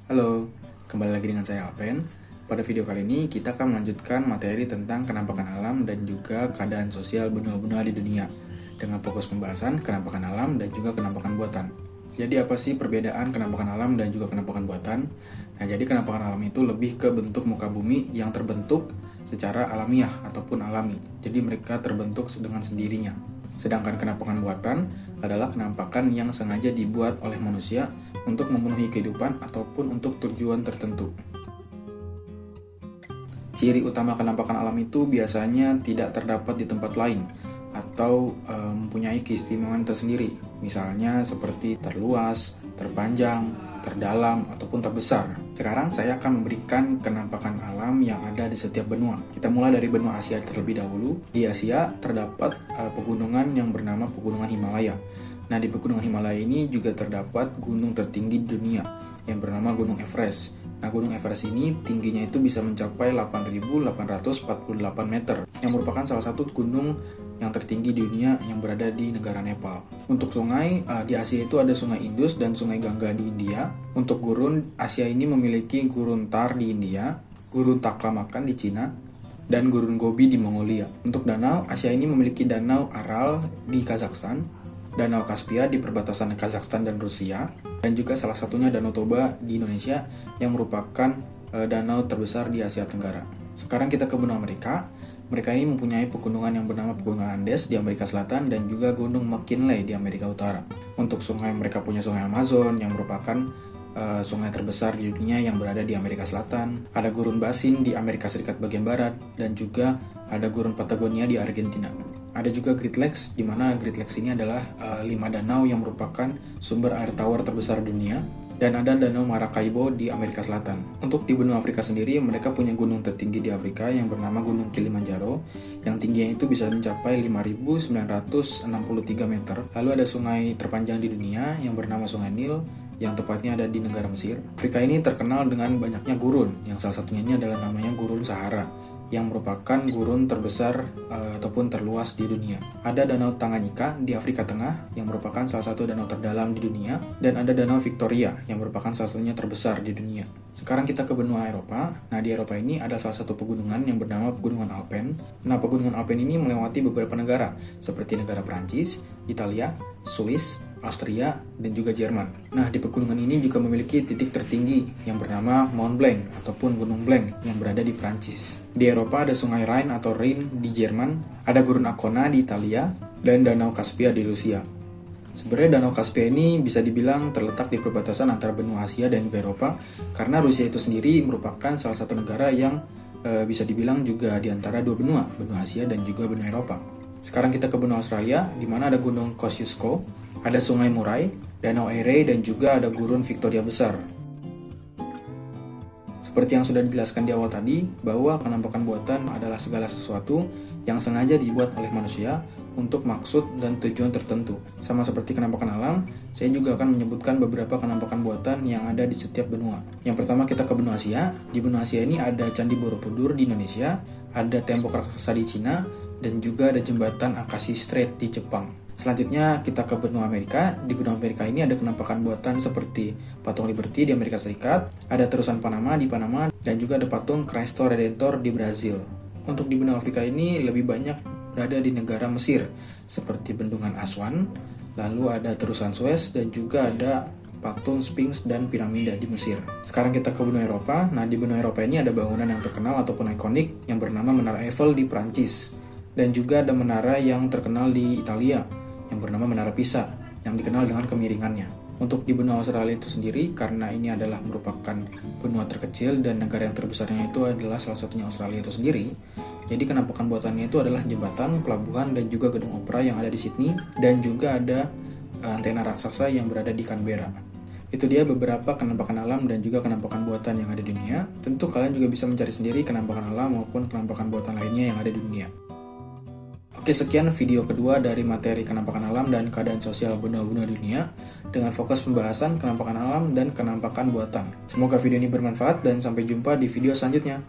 Halo, kembali lagi dengan saya Alpen. Pada video kali ini kita akan melanjutkan materi tentang kenampakan alam dan juga keadaan sosial benua-benua di dunia dengan fokus pembahasan kenampakan alam dan juga kenampakan buatan. Jadi apa sih perbedaan kenampakan alam dan juga kenampakan buatan? Nah, jadi kenampakan alam itu lebih ke bentuk muka bumi yang terbentuk secara alamiah ataupun alami. Jadi mereka terbentuk dengan sendirinya. Sedangkan kenampakan buatan adalah kenampakan yang sengaja dibuat oleh manusia untuk memenuhi kehidupan ataupun untuk tujuan tertentu. Ciri utama kenampakan alam itu biasanya tidak terdapat di tempat lain atau mempunyai keistimewaan tersendiri. Misalnya seperti terluas, terpanjang, terdalam, ataupun terbesar. Sekarang saya akan memberikan kenampakan alam yang ada di setiap benua. Kita mulai dari benua Asia terlebih dahulu. Di Asia terdapat pegunungan yang bernama Pegunungan Himalaya. Nah, di Pegunungan Himalaya ini juga terdapat gunung tertinggi di dunia yang bernama Gunung Everest. Nah, Gunung Everest ini tingginya itu bisa mencapai 8.848 meter, yang merupakan salah satu gunung yang tertinggi di dunia yang berada di negara Nepal. Untuk sungai, di Asia itu ada Sungai Indus dan Sungai Gangga di India. Untuk gurun, Asia ini memiliki Gurun Thar di India, Gurun Taklamakan di Cina, dan Gurun Gobi di Mongolia. Untuk danau, Asia ini memiliki Danau Aral di Kazakhstan, Danau Kaspia di perbatasan Kazakhstan dan Rusia, dan juga salah satunya Danau Toba di Indonesia yang merupakan danau terbesar di Asia Tenggara. Sekarang kita ke benua Amerika. Mereka ini mempunyai pegunungan yang bernama Pegunungan Andes di Amerika Selatan dan juga Gunung McKinley di Amerika Utara. Untuk sungai, mereka punya Sungai Amazon yang merupakan sungai terbesar di dunia yang berada di Amerika Selatan. Ada Gurun Basin di Amerika Serikat bagian barat dan juga ada Gurun Patagonia di Argentina. Ada juga Great Lakes, di mana Great Lakes ini adalah 5 danau yang merupakan sumber air tawar terbesar dunia. Dan ada Danau Maracaibo di Amerika Selatan. Untuk di benua Afrika sendiri, mereka punya gunung tertinggi di Afrika yang bernama Gunung Kilimanjaro, yang tingginya itu bisa mencapai 5.963 meter. Lalu ada sungai terpanjang di dunia yang bernama Sungai Nil, yang tepatnya ada di negara Mesir. Afrika ini terkenal dengan banyaknya gurun, yang salah satunya ini adalah namanya Gurun Sahara, yang merupakan gurun terbesar ataupun terluas di dunia. Ada Danau Tanganyika di Afrika Tengah yang merupakan salah satu danau terdalam di dunia, dan ada Danau Victoria yang merupakan salah satunya terbesar di dunia. Sekarang kita ke benua Eropa. Nah, di Eropa ini ada salah satu pegunungan yang bernama Pegunungan Alpen. Nah, Pegunungan Alpen ini melewati beberapa negara seperti negara Prancis, Italia, Swiss, Austria, dan juga Jerman. Nah, di pegunungan ini juga memiliki titik tertinggi yang bernama Mont Blanc ataupun Gunung Blanc yang berada di Prancis. Di Eropa ada Sungai Rhine atau Rhine di Jerman, ada Gurun Arkona di Italia, dan Danau Kaspia di Rusia. Sebenarnya Danau Kaspia ini bisa dibilang terletak di perbatasan antara benua Asia dan juga Eropa, karena Rusia itu sendiri merupakan salah satu negara yang bisa dibilang juga di antara dua benua Asia dan juga benua Eropa. Sekarang kita ke benua Australia, di mana ada Gunung Kosciuszko, ada Sungai Murray, Danau Erie, dan juga ada Gurun Victoria Besar. Seperti yang sudah dijelaskan di awal tadi, bahwa kenampakan buatan adalah segala sesuatu yang sengaja dibuat oleh manusia untuk maksud dan tujuan tertentu. Sama seperti kenampakan alam, saya juga akan menyebutkan beberapa kenampakan buatan yang ada di setiap benua. Yang pertama kita ke benua Asia. Di benua Asia ini ada Candi Borobudur di Indonesia, ada tembok raksasa di Cina, dan juga ada jembatan Akashi Strait di Jepang. Selanjutnya kita ke benua Amerika. Di benua Amerika ini ada kenampakan buatan seperti patung Liberty di Amerika Serikat, ada terusan Panama di Panama, dan juga ada patung Cristo Redentor di Brazil. Untuk di benua Afrika ini lebih banyak berada di negara Mesir, seperti Bendungan Aswan, lalu ada terusan Suez, dan juga ada patung Sphinx dan piramida di Mesir. Sekarang kita ke benua Eropa. Nah, di benua Eropa ini ada bangunan yang terkenal ataupun ikonik yang bernama Menara Eiffel di Prancis, dan juga ada menara yang terkenal di Italia yang bernama Menara Pisa, yang dikenal dengan kemiringannya. Untuk di benua Australia itu sendiri, karena ini adalah merupakan benua terkecil dan negara yang terbesarnya itu adalah salah satunya Australia itu sendiri, jadi kenampakan buatannya itu adalah jembatan, pelabuhan, dan juga gedung opera yang ada di Sydney, dan juga ada antena raksasa yang berada di Canberra. Itu dia beberapa kenampakan alam dan juga kenampakan buatan yang ada di dunia. Tentu kalian juga bisa mencari sendiri kenampakan alam maupun kenampakan buatan lainnya yang ada di dunia. Oke, sekian video kedua dari materi kenampakan alam dan keadaan sosial benua-benua dunia dengan fokus pembahasan kenampakan alam dan kenampakan buatan. Semoga video ini bermanfaat dan sampai jumpa di video selanjutnya.